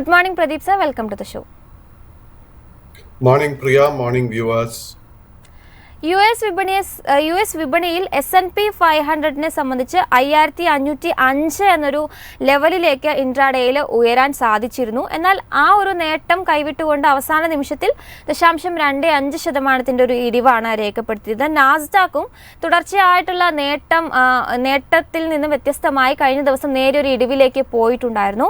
Good morning, Pradeep sir. Welcome to the show. Morning, Priya. Morning, viewers. US വിപണിയിൽ S&P 500നെ സംബന്ധിച്ച് 5505 എന്നൊരു ലെവലിലേക്ക് ഇൻട്രാഡേയിൽ ഉയരാൻ സാധിച്ചിരുന്നു. എന്നാൽ ആ ഒരു നേട്ടം കൈവിട്ടുകൊണ്ട് അവസാന നിമിഷത്തിൽ 0.25% ഒരു ഇടിവാണ് രേഖപ്പെടുത്തിയത്. നാസ്ഡാക്കും തുടർച്ചയായിട്ടുള്ള നേട്ടത്തിൽ നിന്ന് വ്യത്യസ്തമായി കഴിഞ്ഞ ദിവസം നേരിയൊരു ഇടിവിലേക്ക് പോയിട്ടുണ്ടായിരുന്നു.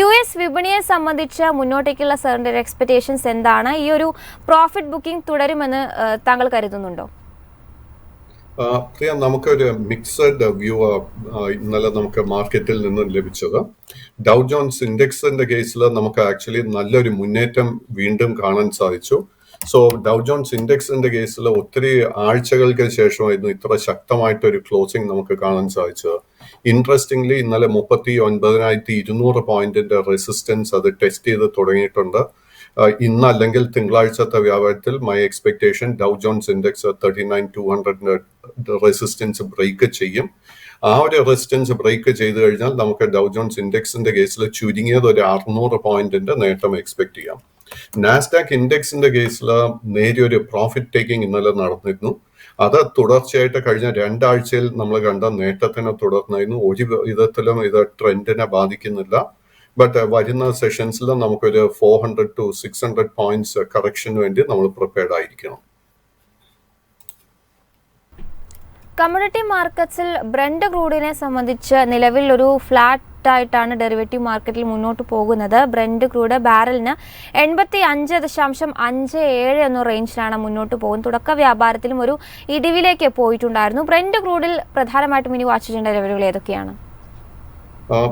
US വിപണിയെ സംബന്ധിച്ച് മുന്നോട്ടേക്കുള്ള സാറിന്റെ എക്സ്പെക്ടേഷൻസ് എന്താണ്? ഈ ഒരു പ്രോഫിറ്റ് ബുക്കിംഗ് തുടരുമെന്ന് താങ്കൾ കരുതുന്നുണ്ടോ? പ്രിയ, നമുക്കൊരു മിക്സഡ് വ്യൂ ഇന്നലെ നമുക്ക് മാർക്കറ്റിൽ നിന്നും ലഭിച്ചത്. ഡൗ ജോൺസ് ഇൻഡെക്സിന്റെ കേസിൽ നമുക്ക് ആക്ച്വലി നല്ലൊരു മുന്നേറ്റം വീണ്ടും കാണാൻ സാധിച്ചു. സോ ഡൗ ജോൺസ് ഇൻഡെക്സിന്റെ കേസിൽ ഒത്തിരി ആഴ്ചകൾക്ക് ശേഷമായിരുന്നു ഇത്ര ശക്തമായിട്ടൊരു ക്ലോസിംഗ് നമുക്ക് കാണാൻ സാധിച്ചത്. ഇൻട്രസ്റ്റിംഗ്ലി ഇന്നലെ 39,200 പോയിന്റിന്റെ റെസിസ്റ്റൻസ് അത് ടെസ്റ്റ് ചെയ്ത് തുടങ്ങിയിട്ടുണ്ട്. ഇന്ന് അല്ലെങ്കിൽ തിങ്കളാഴ്ചത്തെ വ്യാപാരത്തിൽ my expectation Dow Jones index 39,200 resistance break ചെയ്യും. ആ ഒരു റെസിസ്റ്റൻസ് ബ്രേക്ക് ചെയ്ത് കഴിഞ്ഞാൽ നമുക്ക് ഡൗ ജോൺസ് ഇൻഡെക്സിന്റെ കേസിൽ ചുരുങ്ങിയത് ഒരു 600 പോയിന്റിന്റെ നേട്ടം എക്സ്പെക്ട് ചെയ്യാം. നാസ്ഡാക്ക് ഇൻഡെക്സിന്റെ കേസിൽ നേരിയൊരു പ്രോഫിറ്റ് ടേക്കിംഗ് ഇന്നലെ നടന്നിരുന്നു. അത് തുടർച്ചയായിട്ട് കഴിഞ്ഞ 2 ആഴ്ചയിൽ നമ്മൾ കണ്ട നേട്ടത്തിനെ തുടർന്നായിരുന്നു. ഒരു വിധത്തിലും ഇത് ട്രെൻഡിനെ ബാധിക്കുന്നില്ല. ബട്ട് വരുന്ന സെഷൻസിൽ നമുക്കൊരു 400 to 600 പോയിന്റ്സ് കറക്ഷന് വേണ്ടി നമ്മൾ പ്രിപ്പയർഡ് ആയിരിക്കണം. കമ്മോഡിറ്റി മാർക്കറ്റ്സിൽ ബ്രന്റ് ക്രൂഡിനെ സംബന്ധിച്ച് നിലവിൽ ഒരു ഫ്ലാറ്റ് ആയിട്ടാണ് ഡെറിവേറ്റീവ് മാർക്കറ്റിൽ മുന്നോട്ട് പോകുന്നത്. ബ്രന്റ് ക്രൂഡ് ബാരലിന് 85.57 എന്ന റേഞ്ചിലാണ് മുന്നോട്ട് പോകുന്നത്. തുടക്ക വ്യാപാരത്തിലും ഒരു ഇടിവിലേക്ക് പോയിട്ടുണ്ടായിരുന്നു. ബ്രന്റ് ക്രൂഡിൽ പ്രധാനമായിട്ടും ഇനി വാച്ച് ചെയ്യേണ്ട ലെവലുകൾ ഏതൊക്കെയാണ്?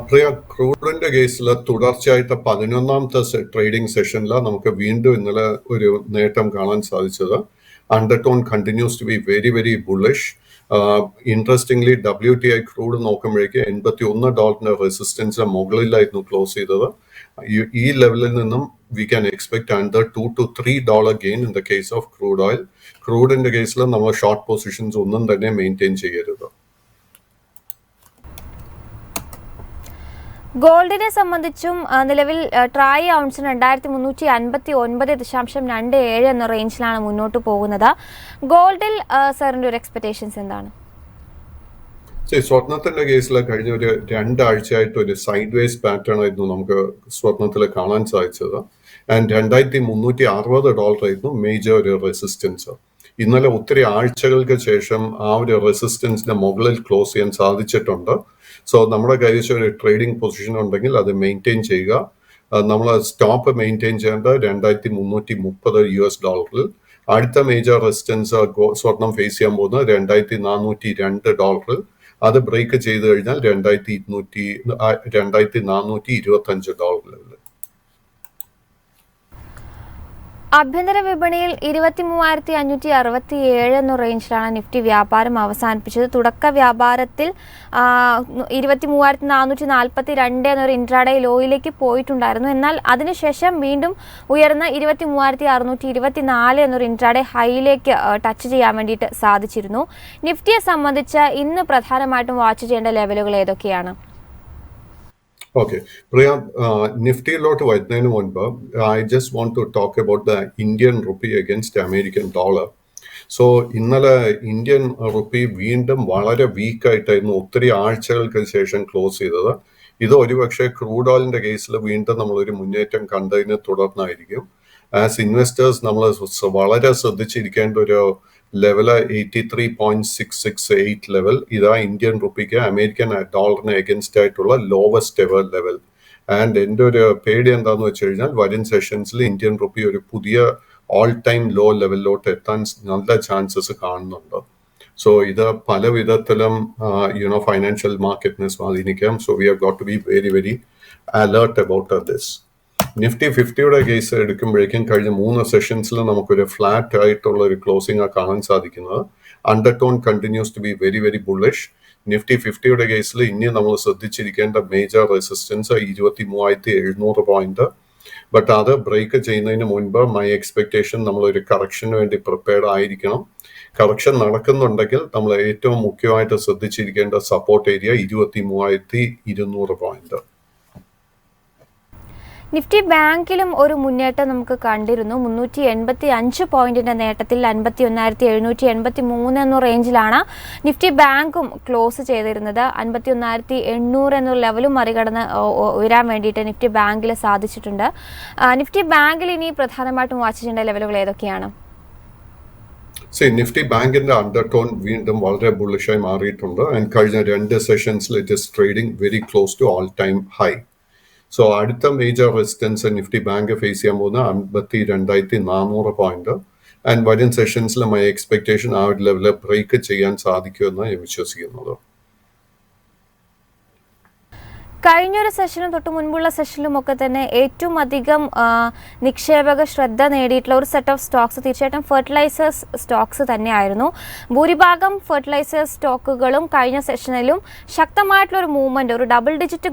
പ്രിയ, ക്രൂഡിന്റെ കേസിൽ തുടർച്ചയായിട്ട് 11ാമത്തെ ട്രേഡിംഗ് സെഷനിൽ നമുക്ക് വീണ്ടും ഇന്നലെ ഒരു നേട്ടം കാണാൻ സാധിച്ചത്. Undertone continues to be very very bullish. Interestingly WTI crude നോക്കുമ്പോഴേക്ക് $81 റെസിസ്റ്റൻസ് മുകളിലായിരുന്നു ക്ലോസ് ചെയ്തത്. ഈ ലെവലിൽ നിന്നും we can expect under $2 to $3 gain in the case of crude oil. ക്രൂഡിന്റെ കേസിൽ നമ്മൾ ഷോർട്ട് പൊസിഷൻസ് ഒന്നും തന്നെ മെയിൻറ്റെയിൻ ചെയ്യരുത്. ഗോൾഡിനെ സംബന്ധിച്ചും നിലവിൽ ട്രായ് ഔൺസിന് 2359.27 എന്ന റേഞ്ചിലാണ് മുന്നോട്ട് പോകുന്നത്. ഗോൾഡിൽ സാറിന്റെ ഒരു എക്സ്പെക്ടേഷൻസ് എന്താണ്? സ്വർണത്തിന്റെ കേസിൽ കഴിഞ്ഞ ഒരു 2 ആഴ്ചയായിട്ട് ഒരു സൈഡ് വേസ് പാറ്റേൺ ആയിരുന്നു നമുക്ക് സ്വർണത്തിൽ കാണാൻ സാധിച്ചത്. ആൻഡ് $2,360 ആയിരുന്നു മേജർ ഒരു റെസിസ്റ്റൻസ്. ഇന്നലെ ഒത്തിരി ആഴ്ചകൾക്ക് ശേഷം ആ ഒരു റെസിസ്റ്റൻസിന്റെ മുകളിൽ ക്ലോസ് ചെയ്യാൻ സാധിച്ചിട്ടുണ്ട്. സോ നമ്മുടെ കൈവശം ഒരു ട്രേഡിംഗ് പൊസിഷൻ ഉണ്ടെങ്കിൽ അത് മെയിൻറ്റെയിൻ ചെയ്യുക. നമ്മൾ സ്റ്റോപ്പ് മെയിൻറ്റെയിൻ ചെയ്യേണ്ടത് $2,330. അടുത്ത മേജർ റെസിസ്റ്റൻസ് സ്വർണം ഫേസ് ചെയ്യാൻ പോകുന്നത് $2,402. അത് ബ്രേക്ക് ചെയ്ത് കഴിഞ്ഞാൽ $2,425 ലെവൽ. ആഭ്യന്തര വിപണിയിൽ 23,567 എന്ന റേഞ്ചിലാണ് നിഫ്റ്റി വ്യാപാരം അവസാനിപ്പിച്ചത്. തുടക്ക വ്യാപാരത്തിൽ 23,442 എന്നൊരു ഇൻട്രാഡേ ലോയിലേക്ക് പോയിട്ടുണ്ടായിരുന്നു. എന്നാൽ അതിനുശേഷം വീണ്ടും ഉയർന്ന 23,624 എന്നൊരു ഇൻട്രാഡേ ഹൈയിലേക്ക് ടച്ച് ചെയ്യാൻ വേണ്ടിയിട്ട് സാധിച്ചിരുന്നു. നിഫ്റ്റിയെ സംബന്ധിച്ച് ഇന്ന് പ്രധാനമായിട്ടും വാച്ച് ചെയ്യേണ്ട ലെവലുകൾ ഏതൊക്കെയാണ്? ഓക്കെ പ്രിയ, നിഫ്റ്റിയിലോട്ട് വരുന്നതിന് മുൻപ് I just want to talk about the Indian rupee against American dollar. So ഇന്നലെ ഇന്ത്യൻ റുപ്പി വീണ്ടും വളരെ വീക്കായിട്ടായിരുന്നു ഒത്തിരി ആഴ്ചകൾക്ക് ശേഷം ക്ലോസ് ചെയ്തത്. ഇത് ഒരുപക്ഷെ ക്രൂഡ് ഓയിലിന്റെ കേസിൽ വീണ്ടും നമ്മളൊരു മുന്നേറ്റം കണ്ടതിന് തുടർന്നായിരിക്കും. ആസ് ഇൻവെസ്റ്റേഴ്സ് നമ്മൾ വളരെ ശ്രദ്ധിച്ചിരിക്കേണ്ട ഒരു ലെവല് 83.668 ലെവൽ. ഇതാ ഇന്ത്യൻ റുപ്പിക്ക് അമേരിക്കൻ ഡോളറിന് അഗൻസ്റ്റ് ആയിട്ടുള്ള ലോവസ്റ്റ് എവർ ലെവൽ. ആൻഡ് എൻ്റെ ഒരു പേടി എന്താണെന്ന് വെച്ച് കഴിഞ്ഞാൽ വരും സെഷൻസിൽ ഇന്ത്യൻ റുപ്പി ഒരു പുതിയ ഓൾ ടൈം ലോ ലെവലിലോട്ട് എത്താൻ നല്ല ചാൻസസ് കാണുന്നുണ്ട്. സോ ഇത് പല വിധത്തിലും ഫൈനാൻഷ്യൽ മാർക്കറ്റിനെ സ്വാധീനിക്കാം. So we have got to be very very alert about this. Nifty 50യുടെ കേസ് എടുക്കുമ്പോഴേക്കും കഴിഞ്ഞ 3 സെഷൻസിൽ നമുക്കൊരു ഫ്ലാറ്റ് ആയിട്ടുള്ള ഒരു ക്ലോസിംഗ് കാണാൻ സാധിക്കുന്നത്. Undertone continues to be very very bullish. Nifty 50യുടെ കേസിൽ ഇനി നമ്മൾ ശ്രദ്ധിച്ചിരിക്കേണ്ട മേജർ റെസിസ്റ്റൻസ് 23,700 പോയിന്റ്. ബട്ട് അത് ബ്രേക്ക് ചെയ്യുന്നതിന് മുൻപ് മൈ എക്സ്പെക്ടേഷൻ നമ്മളൊരു കറക്ഷന് വേണ്ടി പ്രിപ്പയർഡ് ആയിരിക്കണം. കറക്ഷൻ നടക്കുന്നുണ്ടെങ്കിൽ നമ്മൾ ഏറ്റവും മുഖ്യമായിട്ട് ശ്രദ്ധിച്ചിരിക്കേണ്ട സപ്പോർട്ട് ഏരിയ 23,200 പോയിന്റ്. നിഫ്റ്റി ബാങ്കിലും ഒരു മുന്നേറ്റം നമുക്ക് കണ്ടിരുന്നു. 385 പോയിന്റിന്റെ നേട്ടത്തിൽ 51,783 എന്ന റേഞ്ചിലാണ് നിഫ്റ്റി ബാങ്കും ക്ലോസ് ചെയ്തിരുന്നത്. 51,800 എന്ന ലെവലും മറികടന്ന് ഉയരാൻ വേണ്ടിയിട്ട് നിഫ്റ്റി ബാങ്കിൽ സാധിച്ചിട്ടുണ്ട്. നിഫ്റ്റി ബാങ്കിൽ ഇനി പ്രധാനമായിട്ടും വാച്ച് ചെയ്യേണ്ട ലെവലുകൾ ഏതൊക്കെയാണ്? നിഫ്റ്റി ബാങ്കിന്റെ അണ്ടർടോൺ വീണ്ടും വളരെ ബുള്ളിഷായി മാറിയിട്ടുണ്ട്. കഴിഞ്ഞ 2 സെഷൻസിൽ it is trading very close to all time high. So അടുത്ത major resistance Nifty bank face ചെയ്യാൻ പോകുന്ന 52,400 പോയിന്റ്. വരും സെഷൻസിൽ മൈ എക്സ്പെക്ടേഷൻ ആ ഒരു ലെവലിൽ ബ്രേക്ക് ചെയ്യാൻ സാധിക്കുമെന്ന് ഞാൻ വിശ്വസിക്കുന്നത്. കഴിഞ്ഞൊരു സെഷനും തൊട്ട് മുൻപുള്ള സെഷനിലും ഒക്കെ തന്നെ ഏറ്റവും അധികം നിക്ഷേപക ശ്രദ്ധ നേടിയിട്ടുള്ള ഒരു സെറ്റ് ഓഫ് സ്റ്റോക്സ് തീർച്ചയായിട്ടും ഫെർട്ടിലൈസേഴ്സ് സ്റ്റോക്സ് തന്നെയായിരുന്നു. ഭൂരിഭാഗം ഫെർട്ടിലൈസേഴ്സ് സ്റ്റോക്കുകളും കഴിഞ്ഞ സെഷനിലും ശക്തമായിട്ടുള്ള ഒരു മൂവ്മെൻറ്റ്, ഒരു ഡബിൾ ഡിജിറ്റ്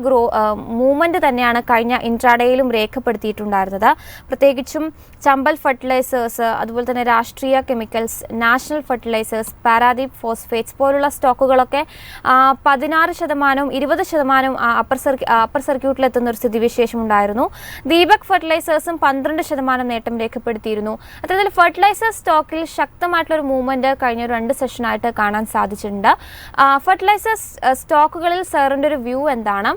മൂവ്മെൻറ്റ് തന്നെയാണ് കഴിഞ്ഞ ഇൻട്രാഡേയിലും രേഖപ്പെടുത്തിയിട്ടുണ്ടായിരുന്നത്. പ്രത്യേകിച്ചും ചമ്പൽ ഫെർട്ടിലൈസേഴ്സ്, അതുപോലെ തന്നെ Rashtriya chemicals, national fertilisers, Paradeep phosphates പോലുള്ള സ്റ്റോക്കുകളൊക്കെ 16%, 20% അപ്പർ സർക്യൂട്ടിലെത്തുന്ന ഒരു സ്ഥിതിവിശേഷം ഉണ്ടായിരുന്നു. ദീപക് ഫെർട്ടിലൈസേഴ്സും 12% നേട്ടം രേഖപ്പെടുത്തിയിരുന്നു. അത്തരത്തിൽ ഫെർട്ടിലൈസേഴ്സ് സ്റ്റോക്കിൽ ശക്തമായിട്ടുള്ളൊരു മൂവ്മെന്റ് കഴിഞ്ഞ 2 സെഷനായിട്ട് കാണാൻ സാധിച്ചിട്ടുണ്ട്. ഫെർട്ടിലൈസേഴ്സ് സ്റ്റോക്കുകളിൽ സാറിൻ്റെ ഒരു വ്യൂ എന്താണ്?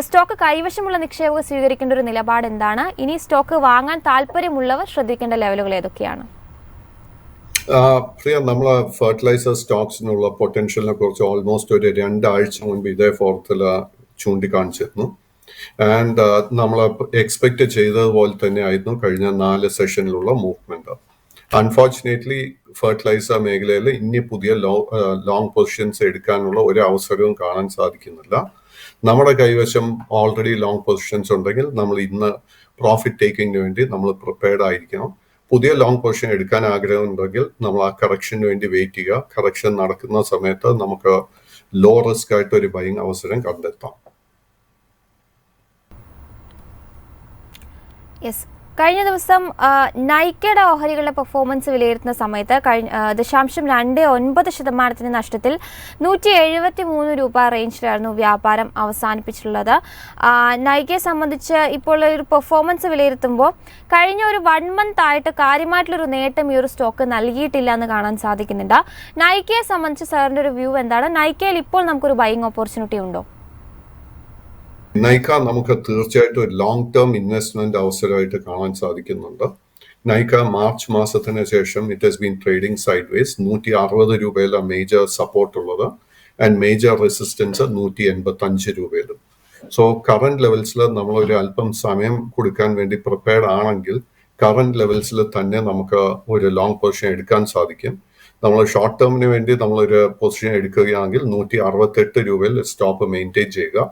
സ്റ്റോക്ക് കൈവശമുള്ള നിക്ഷേപകർ സ്വീകരിക്കേണ്ട ഒരു നിലപാട് എന്താണ്? ഇനി സ്റ്റോക്ക് വാങ്ങാൻ താല്പര്യമുള്ളവർ ശ്രദ്ധിക്കേണ്ട ലെവലുകൾ ഏതൊക്കെയാണ്? പ്രിയ, നമ്മൾ ഫെർട്ടിലൈസർ സ്റ്റോക്സിനുള്ള പൊട്ടൻഷ്യലിനെ കുറിച്ച് ഓൾമോസ്റ്റ് ഒരു 2 ആഴ്ച മുൻപ് ഇതേ ഫോറത്തിൽ ചൂണ്ടിക്കാണിച്ചിരുന്നു. നമ്മൾ എക്സ്പെക്ട് ചെയ്തതുപോലെ തന്നെ ആയിരുന്നു കഴിഞ്ഞ 4 സെഷനിലുള്ള മൂവ്മെന്റ്. അൺഫോർച്ചുനേറ്റ്ലി ഫെർട്ടിലൈസർ മേഖലയിൽ ഇനി പുതിയ ലോങ് പൊസിഷൻസ് എടുക്കാനുള്ള ഒരു അവസരവും കാണാൻ സാധിക്കുന്നില്ല. നമ്മുടെ കൈവശം ഓൾറെഡി ലോങ് പൊസിഷൻസ് ഉണ്ടെങ്കിൽ നമ്മൾ ഇന്ന് പ്രോഫിറ്റ് ടേക്കിങ്ങിന് വേണ്ടി നമ്മൾ പ്രിപ്പയർഡ് ആയിരിക്കണം. പുതിയ ലോങ് പൊസിഷൻ എടുക്കാൻ ആഗ്രഹമുണ്ടെങ്കിൽ നമ്മൾ ആ കറക്ഷന് വേണ്ടി വെയിറ്റ് ചെയ്യുക. കറക്ഷൻ നടക്കുന്ന സമയത്ത് നമുക്ക് ലോ റിസ്ക് ആയിട്ട് ഒരു ബൈങ് അവസരം കണ്ടെത്താം. കഴിഞ്ഞ ദിവസം നൈക്കയുടെ ഓഹരികളുടെ പെർഫോമൻസ് വിലയിരുത്തുന്ന സമയത്ത് 0.29% നഷ്ടത്തിൽ 173 രൂപ റേഞ്ചിലായിരുന്നു വ്യാപാരം അവസാനിപ്പിച്ചിട്ടുള്ളത്. നൈക്കയെ സംബന്ധിച്ച് ഇപ്പോൾ ഒരു പെർഫോമൻസ് വിലയിരുത്തുമ്പോൾ കഴിഞ്ഞ ഒരു 1 മന്ത് ആയിട്ട് കാര്യമായിട്ടുള്ളൊരു നേട്ടം ഈ ഒരു സ്റ്റോക്ക് നൽകിയിട്ടില്ല എന്ന് കാണാൻ സാധിക്കുന്നുണ്ട്. നൈക്കയെ സംബന്ധിച്ച് സാറിൻ്റെ ഒരു വ്യൂ എന്താണ്? നൈക്കയിൽ ഇപ്പോൾ നമുക്കൊരു ബൈയിങ് ഓപ്പർച്യൂണിറ്റി ഉണ്ടോ? നൈക്ക നമുക്ക് തീർച്ചയായിട്ടും ഒരു ലോങ് ടേം ഇൻവെസ്റ്റ്മെന്റ് അവസരമായിട്ട് കാണാൻ സാധിക്കുന്നുണ്ട്. നൈക്ക മാർച്ച് മാസത്തിന് ശേഷം it has been trading sideways. 160 രൂപയിലാണ് മേജർ സപ്പോർട്ട് ഉള്ളത്. മേജർ റെസിസ്റ്റൻസ് 185 രൂപയിലും. സോ കറന്റ് ലെവൽസിൽ നമ്മൾ ഒരു അല്പം സമയം കൊടുക്കാൻ വേണ്ടി പ്രിപ്പയർഡ് ആണെങ്കിൽ കറന്റ് ലെവൽസിൽ തന്നെ നമുക്ക് ഒരു ലോങ് പൊസിഷൻ എടുക്കാൻ സാധിക്കും. നമ്മൾ ഷോർട്ട് ടേമിന് വേണ്ടി നമ്മളൊരു പൊസിഷൻ എടുക്കുകയാണെങ്കിൽ 168 രൂപയിൽ സ്റ്റോപ്പ് മെയിൻറ്റെയിൻ ചെയ്യുക.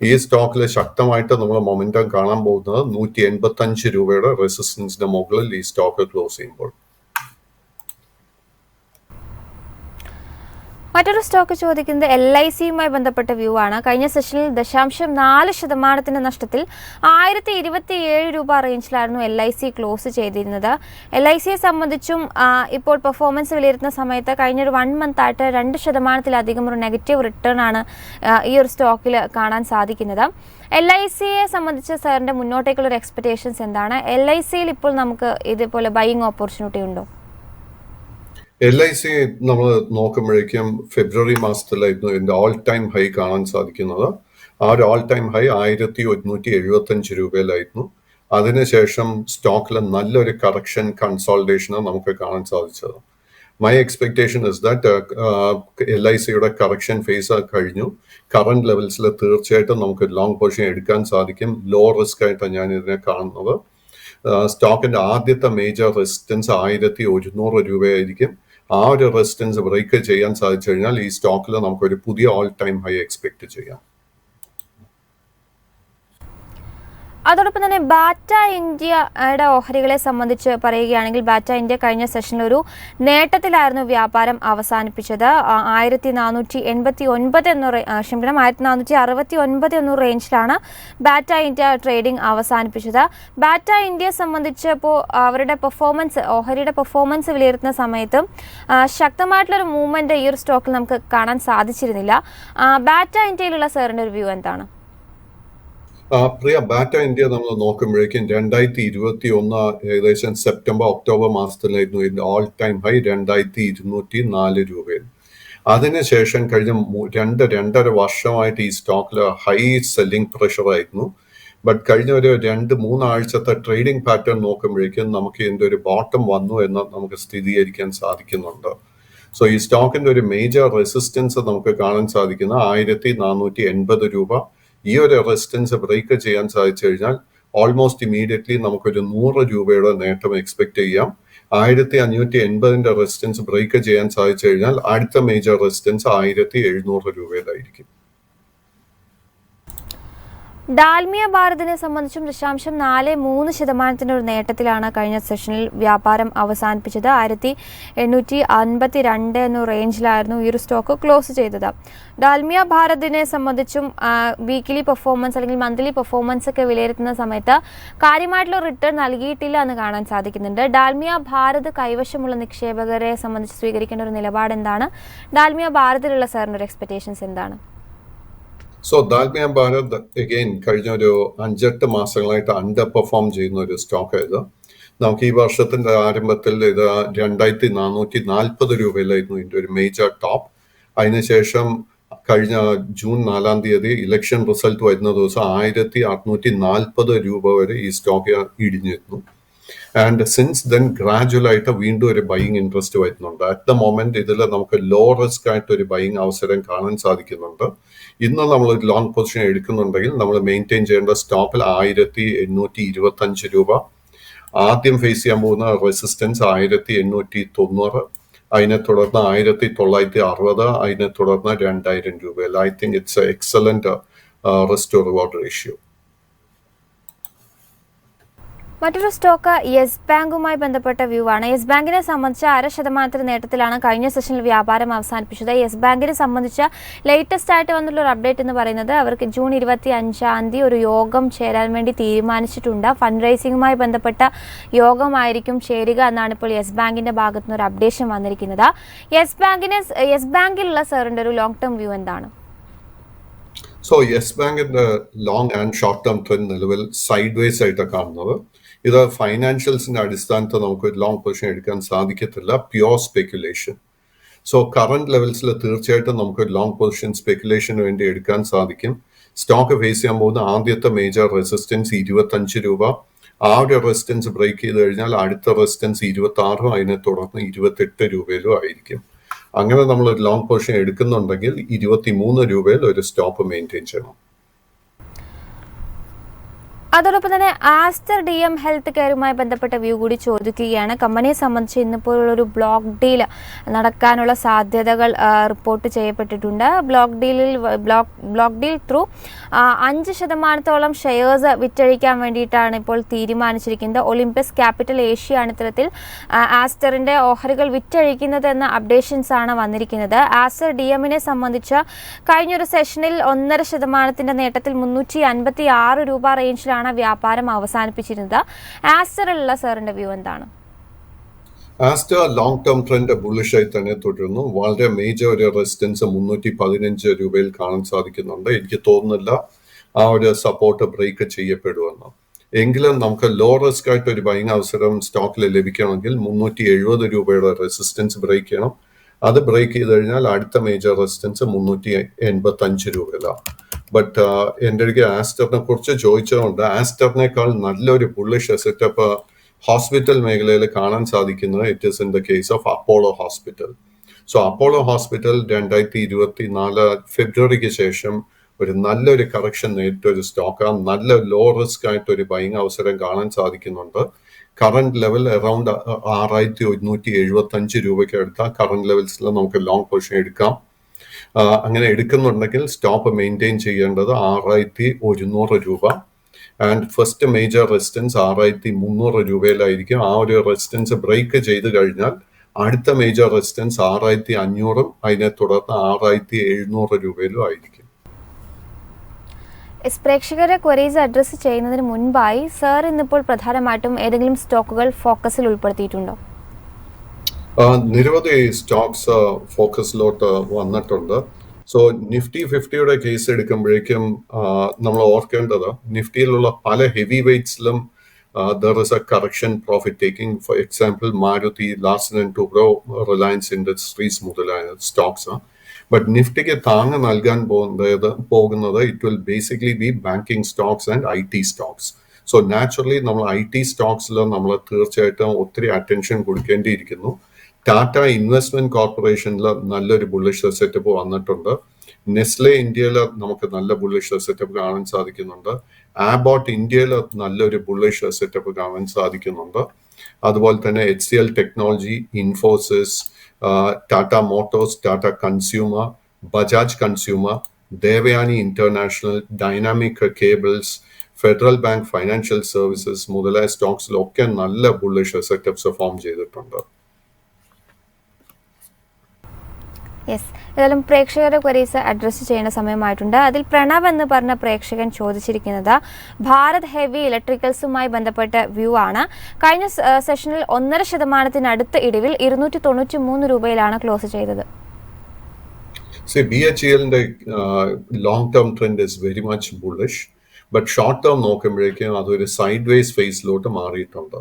ഈ സ്റ്റോക്കിൽ ശക്തമായിട്ട് നമ്മൾ മൊമെന്റം കാണാൻ പോകുന്നത് 185 രൂപയുടെ റെസിസ്റ്റൻസിന്റെ മുകളിൽ ഈ സ്റ്റോക്ക് ക്ലോസ് ചെയ്യുമ്പോൾ. മറ്റൊരു സ്റ്റോക്ക് ചോദിക്കുന്നത് LICയുമായി ബന്ധപ്പെട്ട വ്യൂ ആണ്. കഴിഞ്ഞ സെഷനിൽ 0.4% നഷ്ടത്തിൽ 1027 രൂപ റേഞ്ചിലായിരുന്നു LIC ക്ലോസ് ചെയ്തിരുന്നത്. LICയെ സംബന്ധിച്ചും ഇപ്പോൾ പെർഫോമൻസ് വിലയിരുത്തുന്ന സമയത്ത് കഴിഞ്ഞൊരു 1 മന്ത് ആയിട്ട് 2%-ലധികം ഒരു നെഗറ്റീവ് റിട്ടേൺ ആണ് ഈ ഒരു സ്റ്റോക്കിൽ കാണാൻ സാധിക്കുന്നത്. LICയെ സംബന്ധിച്ച് സാറിൻ്റെ മുന്നോട്ടേക്കുള്ള ഒരു എക്സ്പെക്ടേഷൻസ് എന്താണ്? LICയിൽ ഇപ്പോൾ നമുക്ക് ഇതേപോലെ ബൈയിങ് ഓപ്പർച്യൂണിറ്റി ഉണ്ടോ? LIC നമ്മൾ നോക്കുമ്പോഴേക്കും ഫെബ്രുവരി മാസത്തിലായിരുന്നു ഇതിന്റെ ഓൾ ടൈം ഹൈ കാണാൻ സാധിക്കുന്നത്. ആ ഒരു ഓൾ ടൈം ഹൈ 1175 രൂപയിലായിരുന്നു. അതിനുശേഷം സ്റ്റോക്കിൽ നല്ലൊരു കറക്ഷൻ കൺസോൾട്ടേഷന് നമുക്ക് കാണാൻ സാധിച്ചത്. മൈ എക്സ്പെക്ടേഷൻ ഇസ് ദാറ്റ് LICയുടെ കറക്ഷൻ ഫേസ് കഴിഞ്ഞു. കറന്റ് ലെവൽസിൽ തീർച്ചയായിട്ടും നമുക്ക് ലോങ് പൊസിഷൻ എടുക്കാൻ സാധിക്കും. ലോ റിസ്ക് ആയിട്ടാണ് ഞാൻ ഇതിനെ കാണുന്നത്. സ്റ്റോക്കിന്റെ ആദ്യത്തെ മേജർ റെസിസ്റ്റൻസ് 1100 രൂപയായിരിക്കും. ആ ഒരു റെസിസ്റ്റൻസ് ബ്രേക്ക് ചെയ്യാൻ സാധിച്ചു കഴിഞ്ഞാൽ ഈ സ്റ്റോക്കിൽ നമുക്കൊരു പുതിയ ഓൾ ടൈം ഹൈ എക്സ്പെക്ട് ചെയ്യാം. അതോടൊപ്പം തന്നെ ബാറ്റ ഇന്ത്യയുടെ ഓഹരികളെ സംബന്ധിച്ച് പറയുകയാണെങ്കിൽ ബാറ്റ ഇന്ത്യ കഴിഞ്ഞ സെഷനിൽ ഒരു നേട്ടത്തിലായിരുന്നു വ്യാപാരം അവസാനിപ്പിച്ചത്. 1469 എന്ന റേഞ്ചിലാണ് ബാറ്റ ഇന്ത്യ ട്രേഡിംഗ് അവസാനിപ്പിച്ചത്. ബാറ്റ ഇന്ത്യയെ സംബന്ധിച്ചപ്പോൾ അവരുടെ പെർഫോമൻസ്, ഓഹരിയുടെ പെർഫോമൻസ് വിലയിരുത്തുന്ന സമയത്തും ശക്തമായിട്ടുള്ളൊരു മൂവ്മെന്റ് ഈ ഒരു സ്റ്റോക്കിൽ നമുക്ക് കാണാൻ സാധിച്ചിരുന്നില്ല. ബാറ്റ ഇന്ത്യയിലുള്ള സാറിൻ്റെ ഒരു വ്യൂ എന്താണ്? പ്രിയ, ബാറ്റ ഇന്ത്യ നമ്മൾ നോക്കുമ്പോഴേക്കും 2021 ഏകദേശം സെപ്റ്റംബർ ഒക്ടോബർ മാസത്തിലായിരുന്നു ഇതിന്റെ ഓൾ ടൈം ഹൈ 2204 രൂപയിൽ. അതിനുശേഷം കഴിഞ്ഞ രണ്ടര വർഷമായിട്ട് ഈ സ്റ്റോക്കിൽ ഹൈ സെല്ലിംഗ് പ്രഷർ ആയിരുന്നു. ബട്ട് കഴിഞ്ഞ ഒരു 2-3 ആഴ്ചത്തെ ട്രേഡിംഗ് പാറ്റേൺ നോക്കുമ്പോഴേക്കും നമുക്ക് ഇതിന്റെ ഒരു ബോട്ടം വന്നു എന്ന് നമുക്ക് സ്ഥിരീകരിക്കാൻ സാധിക്കുന്നുണ്ട്. സോ ഈ സ്റ്റോക്കിന്റെ ഒരു മേജർ റെസിസ്റ്റൻസ് നമുക്ക് കാണാൻ സാധിക്കുന്ന 1480 രൂപ. ഈ ഒരു റെസിസ്റ്റൻസ് ബ്രേക്ക് ചെയ്യാൻ സാധിച്ചു കഴിഞ്ഞാൽ ഓൾമോസ്റ്റ് ഇമീഡിയറ്റ്ലി നമുക്കൊരു 100 രൂപയുടെ നേട്ടം എക്സ്പെക്ട് ചെയ്യാം. 1580 റെസിസ്റ്റൻസ് ബ്രേക്ക് ചെയ്യാൻ സാധിച്ചു കഴിഞ്ഞാൽ അടുത്ത മേജർ റെസിസ്റ്റൻസ് 1700 രൂപയിലായിരിക്കും. ഡാൽമിയ ഭാരതിനെ സംബന്ധിച്ചും 0.43% ഒരു നേട്ടത്തിലാണ് കഴിഞ്ഞ സെഷനിൽ വ്യാപാരം അവസാനിപ്പിച്ചത്. 1852 എന്ന റേഞ്ചിലായിരുന്നു ഈ ഒരു സ്റ്റോക്ക് ക്ലോസ് ചെയ്തത്. ഡാൽമിയ ഭാരതിനെ സംബന്ധിച്ചും വീക്കിലി പെർഫോമൻസ് അല്ലെങ്കിൽ മന്ത്ലി പെർഫോമൻസ് ഒക്കെ വിലയിരുത്തുന്ന സമയത്ത് കാര്യമായിട്ടുള്ള റിട്ടേൺ നൽകിയിട്ടില്ല എന്ന് കാണാൻ സാധിക്കുന്നുണ്ട്. ഡാൽമിയ ഭാരത് കൈവശമുള്ള നിക്ഷേപകരെ സംബന്ധിച്ച് സ്വീകരിക്കേണ്ട ഒരു നിലപാട് എന്താണ്? ഡാൽമിയ ഭാരതിലുള്ള സാറിൻ്റെ ഒരു എക്സ്പെക്ടേഷൻസ് എന്താണ്? സോ ദാൽമിയ ഭാരത് അഗെയിൻ കഴിഞ്ഞ ഒരു 5-8 മാസങ്ങളായിട്ട് അണ്ടർ പെർഫോം ചെയ്യുന്ന ഒരു സ്റ്റോക്ക് ആയത്. നമുക്ക് ഈ വർഷത്തിന്റെ ആരംഭത്തിൽ ഇത് 2440 രൂപയിലായിരുന്നു ഇതിന്റെ ഒരു മേജർ ടോപ്പ്. അതിനുശേഷം കഴിഞ്ഞ ജൂൺ 4 തീയതി ഇലക്ഷൻ റിസൾട്ട് വരുന്ന ദിവസം 1640 രൂപ വരെ ഈ സ്റ്റോക്ക് ഇടിഞ്ഞിരുന്നു. ആൻഡ് സിൻസ് ദെൻ ഗ്രാജുവൽ ആയിട്ട് വീണ്ടും ഒരു ബൈയിങ് ഇൻട്രസ്റ്റ് വരുന്നുണ്ട്. അറ്റ് ദ മൊമെന്റ് ഇതിൽ നമുക്ക് ലോ റിസ്ക് ആയിട്ട് ഒരു ബൈയിങ് അവസരം കാണാൻ സാധിക്കുന്നുണ്ട്. ഇന്ന് നമ്മൾ ഒരു ലോങ് പൊസിഷൻ എടുക്കുന്നുണ്ടെങ്കിൽ നമ്മൾ മെയിൻറ്റെയിൻ ചെയ്യേണ്ട സ്റ്റോപ്പിൽ 1825 രൂപ. ആദ്യം ഫേസ് ചെയ്യാൻ പോകുന്ന റെസിസ്റ്റൻസ് 1890, അതിനെ തുടർന്ന് 1960, അതിനെ തുടർന്ന് 2000 രൂപയിൽ. I think it's excellent risk to reward ratio. മറ്റൊരു സ്റ്റോക്ക് യെസ് ബാങ്കുമായി ബന്ധപ്പെട്ട വ്യൂ ആണ്. യെസ് ബാങ്കിനെ സംബന്ധിച്ച് 0.5% നേട്ടത്തിലാണ് കഴിഞ്ഞ സെഷനിൽ വ്യാപാരം അവസാനിപ്പിച്ചത്. യെസ് ബാങ്കിനെ സംബന്ധിച്ച് ലേറ്റസ്റ്റ് ആയിട്ട് വന്നിട്ടുള്ള ഒരു അപ്ഡേറ്റ് എന്ന് പറയുന്നത് അവർക്ക് ജൂൺ 25 ഒരു യോഗം ചേരാൻ വേണ്ടി തീരുമാനിച്ചിട്ടുണ്ട്. ഫണ്ട് റൈസിംഗുമായി ബന്ധപ്പെട്ട യോഗമായിരിക്കും ചേരുക എന്നാണ് ഇപ്പോൾ യെസ് ബാങ്കിന്റെ ഭാഗത്തു നിന്ന് ഒരു അപ്ഡേഷൻ വന്നിരിക്കുന്നത്. യെസ് ബാങ്കിലുള്ള സാറിന്റെ ഒരു ലോങ് ടേം വ്യൂ എന്താണ്? സോ യെസ് ബാങ്കിന്റെ long and short term trend നിലവിൽ സൈഡ് വേസ് ആയിട്ടാണ് കാണുന്നത്. ഇത് ഫൈനാൻഷ്യൽസിന്റെ അടിസ്ഥാനത്തിൽ നമുക്ക് ഒരു ലോങ് പൊസിഷൻ എടുക്കാൻ സാധിക്കത്തില്ല, പ്യുവർ സ്പെക്കുലേഷൻ. സോ കറന്റ് ലെവൽസിൽ തീർച്ചയായിട്ടും നമുക്ക് ലോങ് പൊസിഷൻ സ്പെക്കുലേഷന് വേണ്ടി എടുക്കാൻ സാധിക്കും. സ്റ്റോക്ക് ഫേസ് ചെയ്യാൻ പോകുന്ന ആദ്യത്തെ മേജർ റെസിസ്റ്റൻസ് 25 രൂപ. ആ ഒരു റെസിസ്റ്റൻസ് ബ്രേക്ക് ചെയ്ത് കഴിഞ്ഞാൽ അടുത്ത റെസിസ്റ്റൻസ് 26, അതിനെ തുടർന്ന് 28 രൂപയിലും ആയിരിക്കും. അങ്ങനെ നമ്മൾ ഒരു ലോങ് പൊസിഷൻ എടുക്കുന്നുണ്ടെങ്കിൽ 23 രൂപയിൽ ഒരു സ്റ്റോപ്പ് മെയിൻറ്റെയിൻ ചെയ്യണം. അതോടൊപ്പം തന്നെ ആസ്റ്റർ DM ഹെൽത്ത് കെയറുമായി ബന്ധപ്പെട്ട വ്യൂ കൂടി ചോദിക്കുകയാണ്. കമ്പനിയെ സംബന്ധിച്ച് ഇന്നിപ്പോഴുള്ളൊരു ബ്ലോക്ക് ഡീൽ നടക്കാനുള്ള സാധ്യതകൾ റിപ്പോർട്ട് ചെയ്യപ്പെട്ടിട്ടുണ്ട്. ബ്ലോക്ക് ഡീൽ ത്രൂ 5% ഷെയർസ് വിറ്റഴിക്കാൻ വേണ്ടിയിട്ടാണ് ഇപ്പോൾ തീരുമാനിച്ചിരിക്കുന്നത്. ഒളിമ്പസ് ക്യാപിറ്റൽ ഏഷ്യയാണ് ഇത്തരത്തിൽ ആസ്റ്ററിന്റെ ഓഹരികൾ വിറ്റഴിക്കുന്നത് എന്ന അപ്ഡേഷൻസ് ആണ് വന്നിരിക്കുന്നത്. ആസ്റ്റർ DMനെ സംബന്ധിച്ച് കഴിഞ്ഞൊരു സെഷനിൽ 1.5% നേട്ടത്തിൽ 356 രൂപ റേഞ്ചിലാണ് വ്യാപാരം അവസാനിപ്പിച്ചിരുന്നത്. ആസ്റ്ററിലുള്ള സാറിന്റെ വ്യൂ എന്താണ്? Aster long term trend bullish ആയി തന്നെ തുടരുന്നു. വളരെ മേജർ ഒരു റെസിസ്റ്റൻസ് 315 രൂപയിൽ കാണാൻ സാധിക്കുന്നുണ്ട്. എനിക്ക് തോന്നുന്നില്ല ആ ഒരു സപ്പോർട്ട് ബ്രേക്ക് ചെയ്യപ്പെടുമെന്ന്. എങ്കിലും നമുക്ക് ലോ റിസ്ക് ആയിട്ട് ഒരു ബൈങ് അവസരം സ്റ്റോക്കിൽ ലഭിക്കണമെങ്കിൽ 370 രൂപയുടെ റെസിസ്റ്റൻസ് ബ്രേക്ക് ചെയ്യണം. അത് ബ്രേക്ക് ചെയ്ത് കഴിഞ്ഞാൽ അടുത്ത മേജർ റെസിസ്റ്റൻസ് 385 രൂപയിലാണ്. ബട്ട് എൻ്റെ അടുക്ക് ആസ്റ്ററിനെ കുറിച്ച് ചോദിച്ചതുകൊണ്ട് ആസ്റ്ററിനേക്കാൾ നല്ലൊരു ബുള്ളിഷ് സെറ്റപ്പ് ഹോസ്പിറ്റൽ മേഖലയിൽ കാണാൻ സാധിക്കുന്നത് it is in the case of Apollo hospital. So Apollo hospital 2024 ഫെബ്രുവരിക്ക് ശേഷം ഒരു നല്ലൊരു കറക്ഷൻ നേരിട്ട ഒരു സ്റ്റോക്കാണ്. നല്ല ലോ റിസ്ക് ആയിട്ട് ഒരു ബൈങ് അവസരം കാണാൻ സാധിക്കുന്നുണ്ട്. കറന്റ് ലെവൽ അറൌണ്ട് 6175 രൂപയ്ക്ക് എടുത്താൽ കറന്റ് ലെവൽസിൽ നമുക്ക് ലോങ് പൊസിഷൻ എടുക്കാം. അങ്ങനെ എടുക്കുന്നുണ്ടെങ്കിൽ സ്റ്റോപ്പ് മെയിൻറ്റെയിൻ ചെയ്യേണ്ടത് 6100 രൂപ. And first major resistance 6300 രൂപയിലായിരിക്കും. ആ ഒരു റെസിസ്റ്റൻസ് ബ്രേക്ക് ചെയ്ത് കഴിഞ്ഞാൽ അടുത്ത മേജർ റെസിസ്റ്റൻസ് 6500, അതിനെ തുടർന്ന് 6700 രൂപയിലും ആയിരിക്കും. പ്രേക്ഷകരെ ക്വരീസ് അഡ്രസ്സ് ചെയ്യുന്നതിന് മുൻപായി സർ ഇന്നിപ്പോൾ പ്രധാനമായിട്ടും ഏതെങ്കിലും സ്റ്റോക്കുകൾ ഫോക്കസിൽ ഉൾപ്പെടുത്തിയിട്ടുണ്ടോ? നിരവധി സ്റ്റോക്സ് ഫോക്കസിലോട്ട് വന്നിട്ടുണ്ട്. സോ നിഫ്റ്റി 50യുടെ കേസ് എടുക്കുമ്പോഴേക്കും നമ്മൾ ഓർക്കേണ്ടത് നിഫ്റ്റിയിലുള്ള പല heavy വെയ്റ്റ്സിലും there is a correction profit taking. For example, Maruti, Larsen and Toubro, Reliance Industries മുതലായ സ്റ്റോക്സ്. ബട്ട് നിഫ്റ്റിക്ക് താങ്ങ് നൽകാൻ പോകുന്നത് it will basically be banking stocks and IT stocks. So naturally നമ്മൾ IT സ്റ്റോക്സിൽ നമ്മൾ തീർച്ചയായിട്ടും ഒത്തിരി അറ്റൻഷൻ കൊടുക്കേണ്ടിയിരിക്കുന്നു. ടാറ്റ ഇൻവെസ്റ്റ്മെന്റ് കോർപ്പറേഷനിൽ നല്ലൊരു ബുള്ളിഷ് സെറ്റപ്പ് വന്നിട്ടുണ്ട്. നെസ്ലെ ഇന്ത്യയിൽ നമുക്ക് നല്ല ബുള്ളിഷ് സെറ്റപ്പ് കാണാൻ സാധിക്കുന്നുണ്ട്. ആബോട്ട് ഇന്ത്യയിൽ നല്ലൊരു ബുള്ളിഷ് സെറ്റപ്പ് കാണാൻ സാധിക്കുന്നുണ്ട്. അതുപോലെ തന്നെ HCL technology, Infosys, Tata Motors, Tata consumer, Bajaj consumer, Devayani international, dynamic cables, federal bank financial services മുതലായ സ്റ്റോക്സിലൊക്കെ നല്ല ബുള്ളിഷ് സെറ്റപ്സ് ഫോം ചെയ്തിട്ടുണ്ട്. യെസ്, ഏതായാലും പ്രേക്ഷകരെ ക്വരീസ് അഡ്രസ്സ് ചെയ്യുന്ന സമയമായിട്ടുണ്ട്. അതിൽ പ്രണവ് എന്ന് പറഞ്ഞ പ്രേക്ഷകൻ ചോദിച്ചിരിക്കുന്നത് ഭാരത് ഹെവി ഇലക്ട്രിക്കൽസുമായി ബന്ധപ്പെട്ട വ്യൂ ആണ്. കഴിഞ്ഞ സെഷനിൽ 1.5% ഇടിവിൽ 293 രൂപയിലാണ് ക്ലോസ് ചെയ്തത്. BHELന്റെ long term trend is very much bullish. But short term നോക്കുമ്പോഴേക്കും അതൊരു സൈഡ് വേസ് ഫേസിലോട്ട് മാറിയിട്ടുണ്ട്.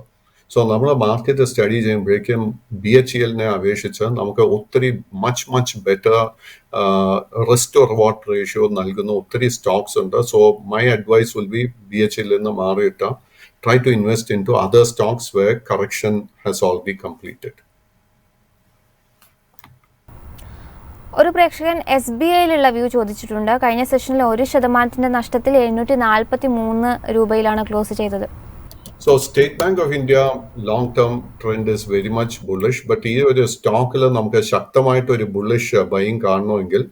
സോ നമ്മൾ മാർക്കറ്റ് സ്റ്റഡി ചെയ്യുമ്പോഴേക്കും BHELനെ അപേക്ഷിച്ച് നമുക്ക് ഒത്തിരി much better risk to reward ratio നൽകുന്ന ഒത്തിരി സ്റ്റോക്സ് ഉണ്ട്. So my advice will be BHEL നിന്ന് മാറിയിട്ട് try to invest into other stocks where correction has already completed. ഒരു പ്രേക്ഷകൻ SBIയിലുള്ള വ്യൂ ചോദിച്ചിട്ടുണ്ട്. കഴിഞ്ഞ സെഷനിൽ 1% നഷ്ടത്തിൽ 743 രൂപയിലാണ് ക്ലോസ് ചെയ്തത്. So State Bank of India long-term trend is very much bullish. But ഈ ഒരു സ്റ്റോക്കിൽ നമുക്ക് ശക്തമായിട്ട് ഒരു ബുള്ളിഷ് ബൈങ് കാണണമെങ്കിൽ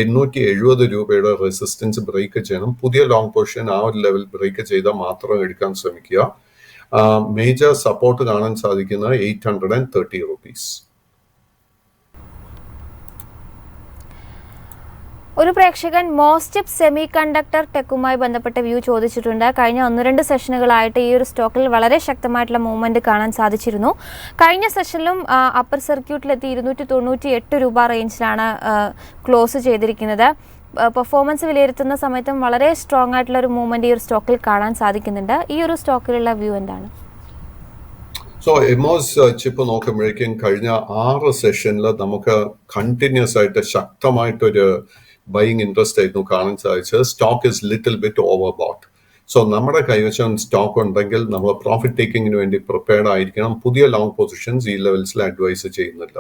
870 രൂപയുടെ റെസിസ്റ്റൻസ് ബ്രേക്ക് ചെയ്യണം. പുതിയ ലോങ് പൊസിഷൻ ആ ഒരു ലെവൽ ബ്രേക്ക് ചെയ്താൽ മാത്രം എടുക്കാൻ ശ്രമിക്കുക. മേജർ സപ്പോർട്ട് കാണാൻ സാധിക്കുന്നത് 830 rupees. ഒരു പ്രേക്ഷകൻ മോസ്റ്റെപ്പ് സെമി കണ്ടക്ടർ ടെക്കുമായി ബന്ധപ്പെട്ട വ്യൂ ചോദിച്ചിട്ടുണ്ട്. കഴിഞ്ഞ 1-2 സെഷനുകളായിട്ട് ഈ ഒരു സ്റ്റോക്കിൽ വളരെ ശക്തമായിട്ടുള്ള മൂവ്മെന്റ് കാണാൻ സാധിച്ചിരുന്നു. കഴിഞ്ഞ സെഷനിലും അപ്പർ സർക്യൂട്ടിലെത്തി 298 രൂപ റേഞ്ചിലാണ് ക്ലോസ് ചെയ്തിരിക്കുന്നത്. പെർഫോമൻസ് വിലയിരുത്തുന്ന സമയത്തും വളരെ സ്ട്രോങ് ആയിട്ടുള്ള ഒരു മൂവ്മെന്റ് ഈ ഒരു സ്റ്റോക്കിൽ കാണാൻ സാധിക്കുന്നുണ്ട്. ഈ ഒരു സ്റ്റോക്കിലുള്ള വ്യൂ എന്താണ്? സോ എമോസ് ചിപ്പ് നോക്കുമ്പോഴേക്കും കഴിഞ്ഞ 6 സെഷനിൽ നമുക്ക് കണ്ടിന്യൂസ് ആയിട്ട് ശക്തമായിട്ടൊരു ബൈയിങ് ഇൻട്രസ്റ്റ് ആയിരുന്നു കാണാൻ സാധിച്ചത്. Stock is little bit over boat. So നമ്മുടെ കൈവശം സ്റ്റോക്ക് ഉണ്ടെങ്കിൽ നമ്മൾ പ്രോഫിറ്റ് ടേക്കിങ്ങിന് വേണ്ടി പ്രിപ്പയർഡ് ആയിരിക്കണം. പുതിയ ലോങ് പൊസിഷൻസ് ഈ ലെവൽസിൽ അഡ്വൈസ് ചെയ്യുന്നില്ല.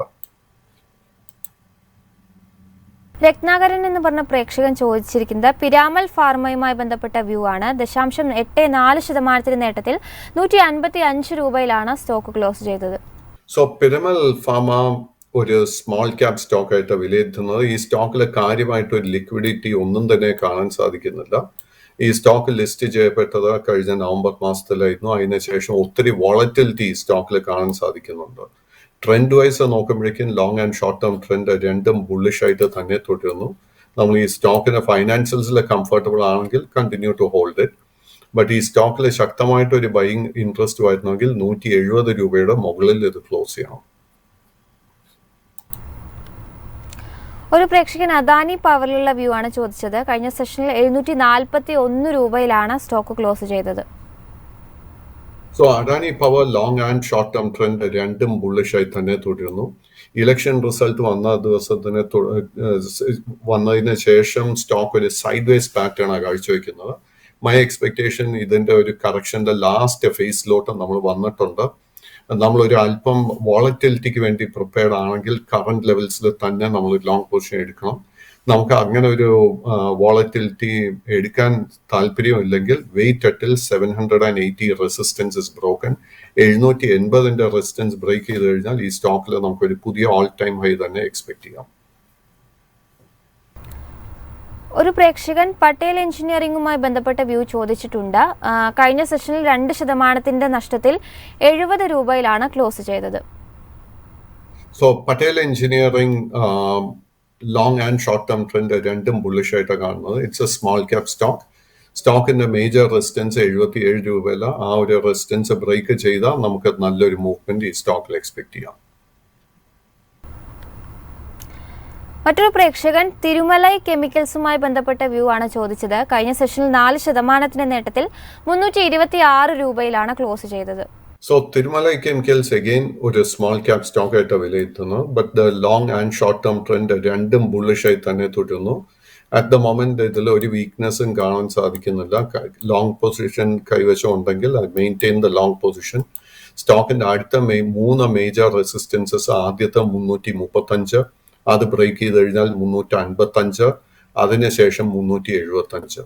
രത്നാകരൻ എന്ന് പറഞ്ഞ പ്രേക്ഷകൻ ചോദിച്ചിരിക്കുന്നത് പിരാമൽ ഫാർമയുമായി ബന്ധപ്പെട്ട വ്യൂ ആണ്. 0.84% നേട്ടത്തിൽ 155 രൂപയിലാണ് സ്റ്റോക്ക് ക്ലോസ് ചെയ്തത്. സോ പിരാമൽ ഫാർമ ഒരു സ്മോൾ ക്യാപ് സ്റ്റോക്ക് ആയിട്ട് വിലയിരുത്തുന്നത്. ഈ സ്റ്റോക്കിൽ കാര്യമായിട്ട് ഒരു ലിക്വിഡിറ്റി ഒന്നും തന്നെ കാണാൻ സാധിക്കുന്നില്ല. ഈ സ്റ്റോക്ക് ലിസ്റ്റ് ചെയ്യപ്പെട്ടത് കഴിഞ്ഞ നവംബർ മാസത്തിലായിരുന്നു. അതിനുശേഷം ഒത്തിരി വോളറ്റിലിറ്റി ഈ സ്റ്റോക്കിൽ കാണാൻ സാധിക്കുന്നുണ്ട്. ട്രെൻഡ് വൈസ് നോക്കുമ്പോഴേക്കും long and short term trend രണ്ടും ബുള്ളിഷ് ആയിട്ട് തന്നെ തുടരുന്നു. നമ്മൾ ഈ സ്റ്റോക്കിന് ഫൈനാൻഷ്യൽസിൽ കംഫർട്ടബിൾ ആണെങ്കിൽ continue to hold it. But ഈ സ്റ്റോക്കിൽ ശക്തമായിട്ട് ഒരു ബൈയിങ് ഇൻട്രസ്റ്റ് വരുന്നെങ്കിൽ 170 രൂപയുടെ മുകളിൽ ഇത് ക്ലോസ് ചെയ്യണം. ഒരു പ്രേക്ഷകൻ അദാനി പവറിലുള്ള വ്യൂ ആണ് ചോദിച്ചത്. കഴിഞ്ഞ സെഷനിൽ 741 രൂപയിലാണ് സ്റ്റോക്ക് ക്ലോസ് ചെയ്തത്. So Adani power long and short term trend രണ്ടും ബുള്ളിഷ് ആയി തന്നെ തുടരുന്നു. ഇലക്ഷൻ റിസൾട്ട് വന്നതിന് ശേഷം സ്റ്റോക്ക് ഒരു സൈഡ് വേസ് പാറ്റേൺ ആണ് കാഴ്ചവെക്കുന്നത്. മൈ എക്സ്പെക്ടേഷൻ ഇതിന്റെ ഒരു കറക്ഷന്റെ ലാസ്റ്റ് ഫേസിലോട്ട് നമ്മൾ വന്നിട്ടുണ്ട്. നമ്മളൊരു അല്പം വോളറ്റിലിറ്റിക്ക് വേണ്ടി പ്രിപ്പയർഡ് ആണെങ്കിൽ കറന്റ് ലെവൽസിൽ തന്നെ നമ്മൾ ലോങ് പൊസിഷൻ എടുക്കണം. നമുക്ക് അങ്ങനെ ഒരു വോളറ്റിലിറ്റി എടുക്കാൻ താല്പര്യമില്ലെങ്കിൽ wait until 780 resistance is broken. 780ന്റെ റെസിസ്റ്റൻസ് ബ്രേക്ക് ചെയ്ത് കഴിഞ്ഞാൽ ഈ സ്റ്റോക്കിൽ നമുക്കൊരു പുതിയ ഓൾ ടൈം ഹൈ തന്നെ എക്സ്പെക്ട് ചെയ്യാം. ഒരു പ്രേക്ഷകൻ പട്ടേൽ എഞ്ചിനീയറിംഗുമായി ബന്ധപ്പെട്ട വ്യൂ ചോദിച്ചിട്ടുണ്ട്. കഴിഞ്ഞ സെഷനിൽ 2% നഷ്ടത്തിൽ 70 രൂപയിലാണ് ക്ലോസ് ചെയ്തത്. So Patel engineering long and short term trend രണ്ടും ബുള്ളിഷ് ആയിട്ടാണ് കാണുന്നത്. It's a small cap stock. സ്റ്റോക്കിന്റെ മേജർ റെസിസ്റ്റൻസ് 77 രൂപയില. ആ ഒരു റെസിസ്റ്റൻസ് ബ്രേക്ക് ചെയ്താൽ നമുക്ക് നല്ലൊരു മൂവ്മെന്റ് ഈ സ്റ്റോക്കിൽ എക്സ്പെക്ട് ചെയ്യാം. മറ്റൊരു പ്രേക്ഷകൻ തിരുമലൈ കെമിക്കൽസുമായി ബന്ധപ്പെട്ട വ്യൂ ആണ് ചോദിച്ചത്. കഴിഞ്ഞ സെഷനിൽ 4% നേട്ടത്തിൽ 326 രൂപയിലാണ് ക്ലോസ് ചെയ്തത്. So Tirumala Chemicals again ഒരു സ്മോൾ ക്യാപ് സ്റ്റോക്ക് ആയിട്ട് വിലയിരുത്തുന്നു. But the long and short term trend രണ്ടും ബുള്ളിഷ് ആയി തന്നെ തുടരുന്നു. അറ്റ് ദ മൊമെന്റ് ഇതിൽ ഒരു വീക്ക്നെസ്സും കാണാൻ സാധിക്കുന്നില്ല. ലോങ് പൊസിഷൻ കൈവശം ഉണ്ടെങ്കിൽ അത് മെയിൻറ്റെയിൻ ദ ലോങ് പൊസിഷൻ. സ്റ്റോക്കിന്റെ അടുത്ത 3 മേജർ റെസിസ്റ്റൻസസ് ആദ്യത്തെ 335, അത് ബ്രേക്ക് ചെയ്ത് കഴിഞ്ഞാൽ 355, അതിനുശേഷം 375.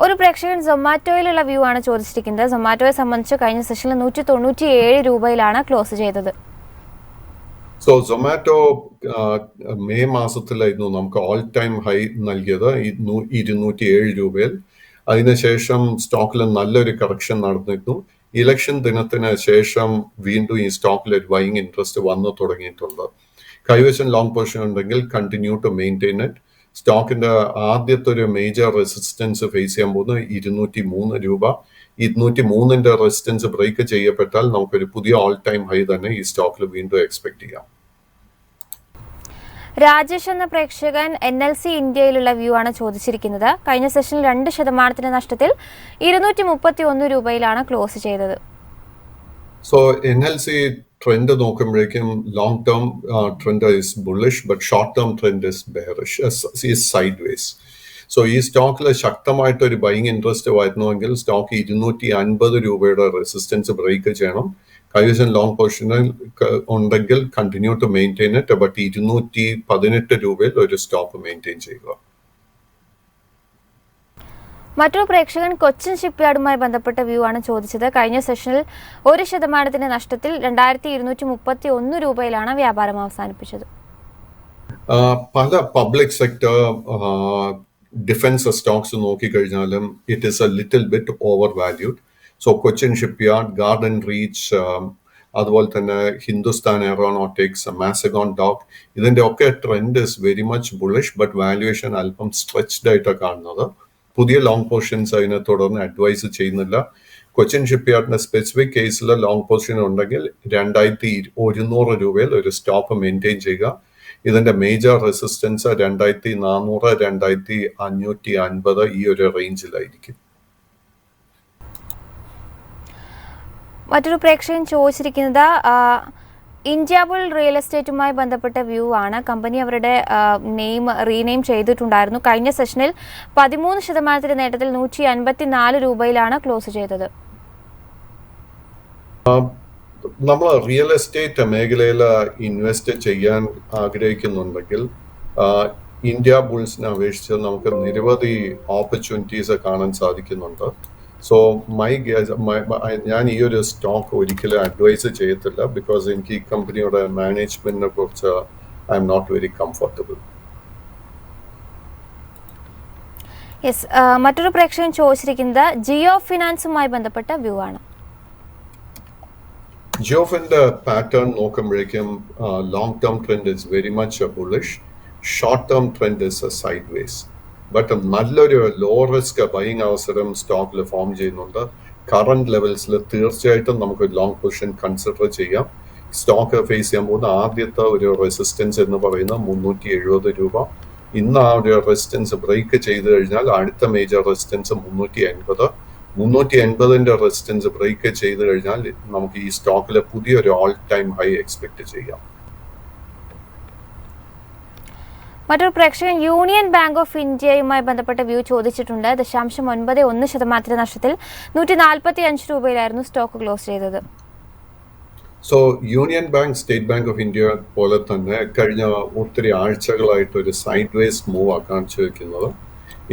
ഒരു പ്രേക്ഷകൻ സൊമാറ്റോയിലുള്ള വ്യൂ ആണ് ചോദിച്ചിരിക്കുന്നത്. സൊമാറ്റോയെ സംബന്ധിച്ച് കഴിഞ്ഞ സെഷനിൽ 197 രൂപയിലാണ് ക്ലോസ് ചെയ്തത്. സോ സൊമാറ്റോ മെയ് മാസത്തിലായിരുന്നു നമുക്ക് ഓൾ ടൈം ഹൈ നൽകിയത് 207 രൂപയിൽ. അതിനുശേഷം സ്റ്റോക്കിൽ നല്ലൊരു കറക്ഷൻ നടന്നിരുന്നു. ഇലക്ഷൻ ദിനത്തിന് ശേഷം വീണ്ടും ഈ സ്റ്റോക്കിൽ ഒരു ബൈയിങ് ഇൻട്രസ്റ്റ് വന്നു തുടങ്ങിയിട്ടുണ്ട്. കൈവശം ലോങ് പൊസിഷൻ ഉണ്ടെങ്കിൽ കണ്ടിന്യൂ ടു മെയിൻറ്റെയിൻ ഇറ്റ്. സ്റ്റോക്കിന്റെ ആദ്യത്തെ ഒരു മേജർ റെസിസ്റ്റൻസ് ഫേസ് ചെയ്യാൻ പോകുന്നത് 203 രൂപ. 203ന്റെ റെസിസ്റ്റൻസ് ബ്രേക്ക് ചെയ്യപ്പെട്ടാൽ നമുക്കൊരു പുതിയ ഓൾ ടൈം ഹൈ തന്നെ ഈ സ്റ്റോക്കിൽ വീണ്ടും എക്സ്പെക്ട് ചെയ്യാം. രാജേഷ് എന്ന പ്രേക്ഷകൻ NLC ഇന്ത്യയിലുള്ള വ്യൂ ആണ് ചോദിച്ചിരിക്കുന്നത്. കഴിഞ്ഞ സെഷനിൽ 2% നഷ്ടത്തിൽ 231 രൂപയിലാണ് ക്ലോസ് ചെയ്തത്. സോ NLC ട്രെൻഡ് നോക്കുമ്പോഴേക്കും long term trend is bullish, but short term trend is bearish, is sideways. So ഈ സ്റ്റോക്കിൽ ശക്തമായിട്ട് ഒരു ബൈയിങ് ഇൻട്രസ്റ്റ് വരുന്നുവെങ്കിൽ സ്റ്റോക്ക് 250 രൂപയുടെ റെസിസ്റ്റൻസ് ബ്രേക്ക് ചെയ്യണം. കൈവശം ലോങ് പൊസിഷനിൽ ഉണ്ടെങ്കിൽ continue to maintain it. But 218 രൂപയിൽ ഒരു സ്റ്റോപ്പ് മെയിൻറ്റെയിൻ ചെയ്യുക. മറ്റൊരു പ്രേക്ഷകൻ കൊച്ചിൻ ഷിപ്പ്യാർഡുമായി ബന്ധപ്പെട്ട വ്യൂ ആണ് ചോദിച്ചത്. കഴിഞ്ഞ സെഷനിൽ 1% നഷ്ടത്തിൽ 2231 രൂപയിലാണ് വ്യാപാരം അവസാനിപ്പിച്ചത്. പല പബ്ലിക് സെക്ടർ ഡിഫൻസ് സ്റ്റോക്സ് നോക്കിക്കഴിഞ്ഞാലും it is a little bit over valued. So Cochin shipyard, garden reach, അതുപോലെ തന്നെ ഹിന്ദുസ്ഥാൻ എയറോനോട്ടിക്സ്, മാസഗോൺ ഡോക്ക്, ഇതിന്റെ ഒക്കെ trend is very much bullish. But valuation അല്പം സ്ട്രെച്ച്ഡ് ആയിട്ടാണ് കാണുന്നത്. പുതിയ ലോങ് പൊസിഷൻസ് അതിനെ തുടർന്ന് അഡ്വൈസ് ചെയ്യുന്നില്ല. കൊച്ചിൻ ഷിപ്പ്യാർഡിന്റെ സ്പെസിഫിക് കേസിൽ ലോങ് പൊസിഷൻ ഉണ്ടെങ്കിൽ 2100 രൂപയിൽ ഒരു സ്റ്റോപ്പ് മെയിൻറ്റെയിൻ ചെയ്യുക. ഇതിന്റെ മേജർ റെസിസ്റ്റൻസ് 2400, 2550 ഈ ഒരു റേഞ്ചിലായിരിക്കും. മറ്റൊരു പ്രേക്ഷകൻ ചോദിച്ചിരിക്കുന്നത് ഇന്ത്യ ബുൾ റിയൽ എസ്റ്റേറ്റുമായി ബന്ധപ്പെട്ട വ്യൂ ആണ്. കമ്പനി അവരുടെ റീനെയിം ചെയ്തിട്ടുണ്ടായിരുന്നു. കഴിഞ്ഞ സെഷനിൽ 13% നേട്ടത്തിൽ 154 രൂപയിലാണ് ക്ലോസ് ചെയ്തത്. നമ്മൾ റിയൽ എസ്റ്റേറ്റ് മേഖലയിൽ ഇൻവെസ്റ്റ് ചെയ്യാൻ ആഗ്രഹിക്കുന്നുണ്ടെങ്കിൽ ഇന്ത്യ ബുൾസിനെ അപേക്ഷിച്ച് നമുക്ക് നിരവധി ഓപ്പർച്യൂണിറ്റീസ് കാണാൻ സാധിക്കുന്നുണ്ട്. സോ ഞാൻ ഈ ഒരു സ്റ്റോക്ക് ഒരിക്കലും അഡ്വൈസ് ചെയ്യത്തില്ല. ബിക്കോസ് എനിക്ക് ഈ കമ്പനിയുടെ മാനേജ്മെന്റിനെ കുറിച്ച് I am not very comfortable. Yes, മറ്റൊരു പ്രേക്ഷകൻ ചോദിച്ചിരിക്കുന്നത് ജിയോ ഫിനാൻസുമായി ബന്ധപ്പെട്ട വ്യൂ ആണ്. ജിയോഫിന്റെ പാറ്റേൺ നോക്കുമ്പോഴേക്കും long term trend is very much bullish, short term trend is a sideways. But നല്ലൊരു ലോ റിസ്ക് ബൈയിങ് അവസരം സ്റ്റോക്കിൽ ഫോം ചെയ്യുന്നുണ്ട്. കറന്റ് ലെവൽസിൽ തീർച്ചയായിട്ടും നമുക്ക് ലോങ് പൊസിഷൻ കൺസിഡർ ചെയ്യാം. സ്റ്റോക്ക് ഫേസ് ചെയ്യാൻ പോകുന്ന ആദ്യത്തെ ഒരു റെസിസ്റ്റൻസ് എന്ന് പറയുന്നത് 370 രൂപ. ഇന്ന് ആ ഒരു റെസിസ്റ്റൻസ് ബ്രേക്ക് ചെയ്ത് കഴിഞ്ഞാൽ അടുത്ത മേജർ റെസിസ്റ്റൻസ് 380. 380ന്റെ റെസിസ്റ്റൻസ് ബ്രേക്ക് ചെയ്ത് കഴിഞ്ഞാൽ നമുക്ക് ഈ സ്റ്റോക്കിലെ പുതിയൊരു ഓൾ ടൈം ഹൈ എക്സ്പെക്ട് ചെയ്യാം. മറ്റൊരു പ്രേക്ഷകൻ യൂണിയൻ ബാങ്ക് ഓഫ് ഇന്ത്യയുമായി ബന്ധപ്പെട്ട വ്യൂ ചോദിച്ചിട്ടുണ്ട്. 0.91% നഷ്ടത്തിൽ 145 രൂപയിലായിരുന്നു സ്റ്റോക്ക് ക്ലോസ് ചെയ്തത്. So union bank, state bank of India പോലെ തന്നെ കഴിഞ്ഞ ഒത്തിരി ആഴ്ചകളായിട്ട് ഒരു സൈഡ് വേസ് മൂവ് ആക്കാൻ ചോദിക്കുന്നത്.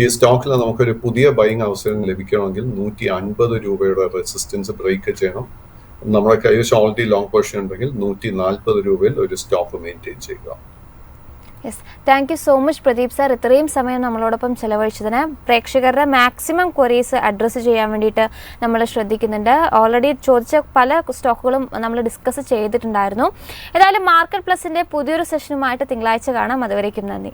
ഈ സ്റ്റോക്കിൽ നമുക്കൊരു പുതിയ ബൈയിങ് അവസരം ലഭിക്കണമെങ്കിൽ 150 രൂപയുടെ റെസിസ്റ്റൻസ് ബ്രേക്ക് ചെയ്യണം. നമ്മുടെ കൈവശം ഓൾറെഡി ലോങ് പൊസിഷൻ ഉണ്ടെങ്കിൽ 140 രൂപയിൽ ഒരു സ്റ്റോപ്പ് മെയിൻറ്റെയിൻ ചെയ്യുക. Yes, thank you so much Pradeep sir. ഇത്രയും സമയം നമ്മളോടൊപ്പം ചെലവഴിച്ചതിന്. പ്രേക്ഷകരുടെ മാക്സിമം ക്വറീസ് അഡ്രസ്സ് ചെയ്യാൻ വേണ്ടിയിട്ട് നമ്മൾ ശ്രദ്ധിക്കുന്നുണ്ട്. ഓൾറെഡി ചോദിച്ച പല സ്റ്റോക്കുകളും നമ്മൾ ഡിസ്കസ് ചെയ്തിട്ടുണ്ടായിരുന്നു. ഏതായാലും മാർക്കറ്റ് പ്ലസിൻ്റെ പുതിയൊരു സെഷനുമായിട്ട് തിങ്കളാഴ്ച കാണാം. അതുവരേക്കും നന്ദി.